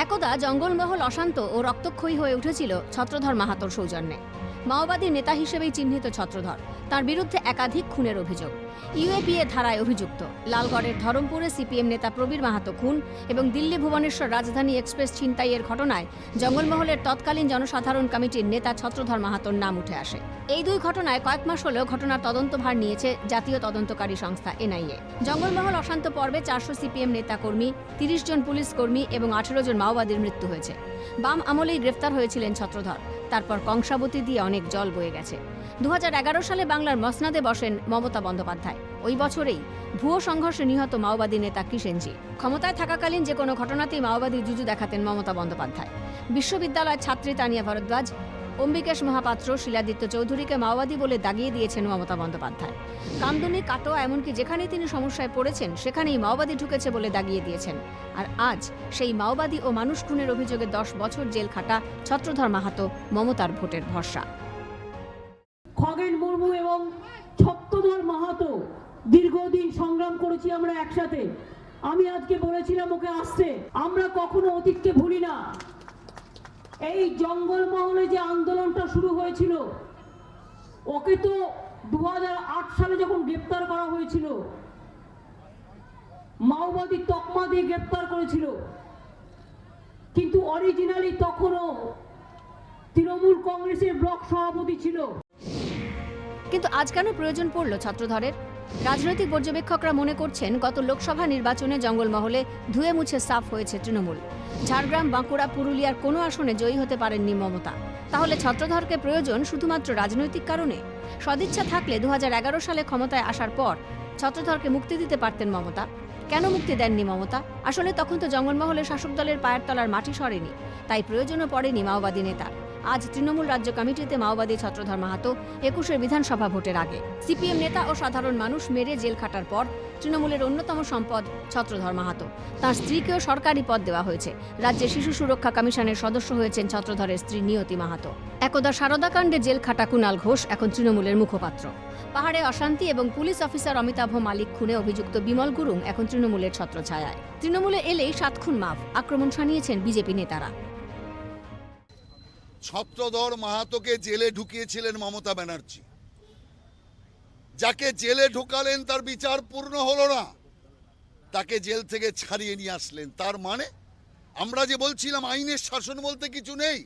একদা জঙ্গলমহল অশান্ত ও রক্তক্ষয়ী হয়ে উঠেছিল ছত্রধর মাহাতোর সৌজন্যে। মাওবাদী নেতা হিসেবেই চিহ্নিত ছত্রধর। তার বিরুদ্ধে একাধিক খুনের অভিযোগ। ইউএপিএ ধারায় অভিযুক্ত। লালগড়ের ধরমপুরে সিপিএম নেতা প্রবীর মাহাতো খুন এবং দিল্লি ভুবনেশ্বর রাজধানী এক্সপ্রেস ছিনতাইয়ের ঘটনায় জঙ্গলমহলের তৎকালীন জনসাধারণ কমিটির নেতা ছত্রধর মাহাতোর নাম উঠে আসে। এই দুই ঘটনায় কয়েক মাস হলেও ঘটনার তদন্তভার নিয়েছে জাতীয় তদন্তকারী সংস্থা এনআইএ। জঙ্গলমহল অশান্ত পর্বে 400 সিপিএম নেতাকর্মী, 30 জন পুলিশ কর্মী এবং 18 জন মাওবাদীর মৃত্যু হয়েছে। বাম আমলেই গ্রেফতার হয়েছিলেন ছত্রধর। তারপর কংসাবতী দিয়ে অনেক জল বয়ে গেছে। 2011 সালে বাংলার মসনাদে বসেন মমতা বন্দ্যোপাধ্যায়। ওই বছরেই ভুয়ো সংঘর্ষে নিহত মাওবাদী নেতা কিষেনজি। ক্ষমতায় থাকাকালীন যে কোনো ঘটনাতেই মাওবাদী জুজু দেখাতেন মমতা বন্দ্যোপাধ্যায়। বিশ্ববিদ্যালয়ের ছাত্রী তানিয়া ভরদ্বাজ, অম্বিকেশ মহাপাত্র, শিলাদিত্য চৌধুরীকে মাওবাদী বলে দাগিয়ে দিয়েছেন মমতা বন্দ্যোপাধ্যায়। কামদুনি, কাটোয়া, এমনকি যেখানেই তিনি সমস্যায় পড়েছেন সেখানেই মাওবাদী ঢুকেছে বলে দাগিয়ে দিয়েছেন। আর আজ সেই মাওবাদী ও মানুষ খুনের অভিযোগে 10 বছর জেল খাটা ছত্রধর মাহাতো মমতার ভোটের ভরসা। খগেন মুর্মু এবং ছত্রধর মাহাতো দীর্ঘদিন সংগ্রাম করেছি আমরা একসাথে। আমি আজকে বলেছিলাম ওকে আসতে, আমরা কখনো অতীতকে ভুলি না। এই জঙ্গলমহলে যে আন্দোলনটা শুরু হয়েছিল, ওকে তো 2008 সালে যখন গ্রেপ্তার করা হয়েছিল, মাওবাদী তকমা দিয়ে গ্রেপ্তার করেছিল, কিন্তু অরিজিনালি তখনও তৃণমূল কংগ্রেসের ব্লক সভাপতি ছিল। কিন্তু আজ কেন প্রয়োজন পড়ল ছত্রধরের? রাজনৈতিক পর্যবেক্ষকরা মনে করছেন গত লোকসভা নির্বাচনে জঙ্গলমহলে ধুয়ে মুছে সাফ হয়েছে তৃণমূল। ঝাড়গ্রাম, বাঁকুড়া, পুরুলিয়ার কোনো আসনে জয়ী হতে পারেননি মমতা। তাহলে ছত্রধরকে প্রয়োজন শুধুমাত্র রাজনৈতিক কারণে? সদিচ্ছা থাকলে 2011 সালে ক্ষমতায় আসার পর ছত্রধরকে মুক্তি দিতে পারতেন মমতা। কেন মুক্তি দেননি মমতা? আসলে তখন তো জঙ্গলমহলের শাসক দলের পায়ের তলার মাটি সরেনি, তাই প্রয়োজনও পড়েনি মাওবাদী নেতার। আজ তৃণমূল রাজ্য কমিটিতে মাওবাদী ছত্রধর মাহাতো 21 বিধানসভা ভোটের আগে। সিপিএম নেতা ও সাধারণ মানুষ মেরে জেল খাটার পর তৃণমূলের অন্যতম সম্পদ ছত্রধর মাহাতো। তাঁর স্ত্রীকেও সরকারি পদ দেওয়া হয়েছে। রাজ্যে শিশু সুরক্ষা কমিশনের সদস্য হয়েছেন ছত্রধরের স্ত্রী নিয়তি মাহাতো। একদা সারদাকাণ্ডে জেল খাটা কুণাল ঘোষ এখন তৃণমূলের মুখপাত্র। পাহাড়ে অশান্তি এবং পুলিশ অফিসার অমিতাভ মালিক খুনে অভিযুক্ত বিমল গুরুং এখন তৃণমূলের ছত্রছায়ায়। তৃণমূলে এলেই 7 খুন মাফ, আক্রমণ শানিয়েছেন বিজেপি নেতারা। ছত্রধর মাহাতোকে জেলে ঢুকিয়েছিলেন মমতা ব্যানার্জি। যাকে জেলে ঢোকালেন তার বিচার পূর্ণ হলো না, তাকে জেল থেকে ছাড়িয়ে নিয়ে আসলেন। তার মানে আমরা যে বলছিলাম আইনের শাসন বলতে কিছু নেই,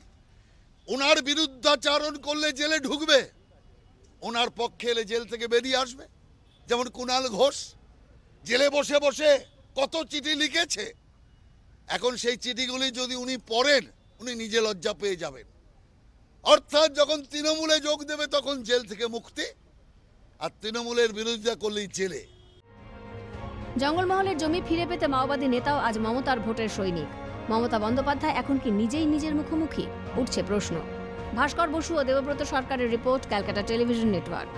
ওনার বিরুদ্ধাচারণ করলে জেলে ঢুকবে, ওনার পক্ষে এলে জেল থেকে বেরিয়ে আসবে। যেমন কুণাল ঘোষ জেলে বসে বসে কত চিঠি লিখেছে, এখন সেই চিঠিগুলি যদি উনি পড়েন উনি নিজে লজ্জা পেয়ে যাবেন। অর্থাৎ যখন তৃণমূলে যোগ দেবে তখন জেল থেকে মুক্তি, আর তৃণমূলের বিরোধিতা করলেই জেলে। জঙ্গলমহলের জমি ফিরে পেতে মাওবাদী নেতাও আজ মমতার ভোটের সৈনিক। মমতা বন্দ্যোপাধ্যায় এখন কি নিজেই নিজের মুখোমুখি? উঠছে প্রশ্ন। ভাস্কর বসু ও দেবব্রত সরকারের রিপোর্ট, ক্যালকাটা টেলিভিশন নেটওয়ার্ক।